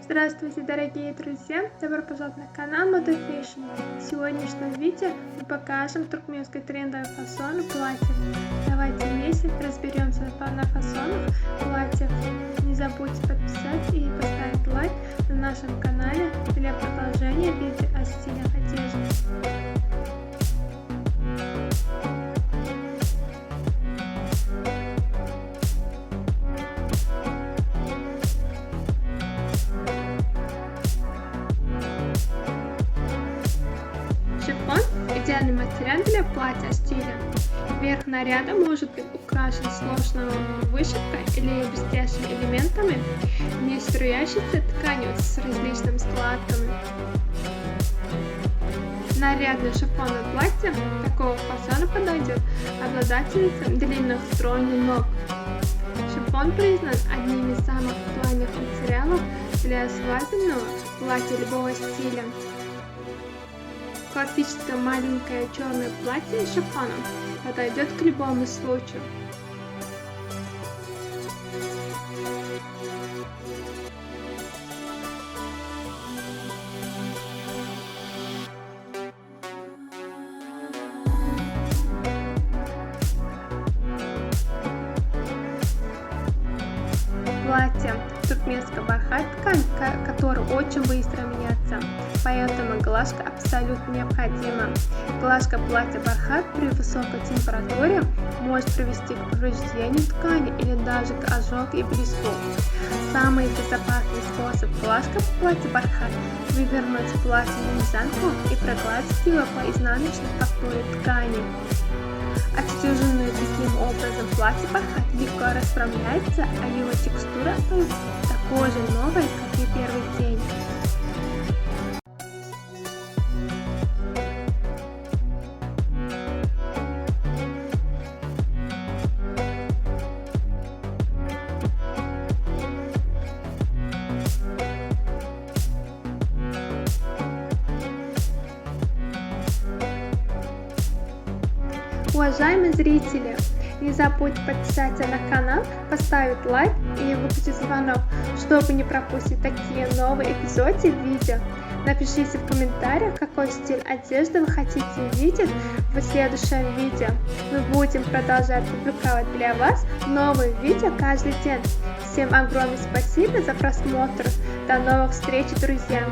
Здравствуйте, дорогие друзья! Добро пожаловать на канал Moda Fashion. В сегодняшнем видео мы покажем туркменский трендовый фасон платьев. Давайте вместе разберемся на фасонах платьев. Не забудьте подписаться и поставить лайк на нашем канале для продолжения видео о стилях одежды. Шифон – идеальный материал для платья стиля. Верх наряда может быть украшен сложной вышивкой или блестящими элементами, не струящейся тканью с различными складками. Нарядное шифонное платье такого фасона подойдет обладательницам длинных стройных ног. Шифон признан одним из самых актуальных материалов для свадебного платья любого стиля. Классическое маленькое черное платье с шифоном подойдет к любому случаю. Платье туркменская бархат ткань, которая очень быстро меняется, поэтому глажка абсолютно необходима. Глажка платья бархат при высокой температуре может привести к повреждению ткани или даже к ожогу и блеску. Самый безопасный способ глажки платья бархат – вывернуть платье наизнанку и прогладить его по изнаночной фактуре ткани. Отстеженное таким образом платье бархат легко расправляется, а его текстура остается такой же новой, как и первый день. Уважаемые зрители, не забудьте подписаться на канал, поставить лайк и выключить звонок, чтобы не пропустить такие новые эпизоды видео. Напишите в комментариях, какой стиль одежды вы хотите видеть в следующем видео. Мы будем продолжать публиковать для вас новые видео каждый день. Всем огромное спасибо за просмотр. До новых встреч, друзья!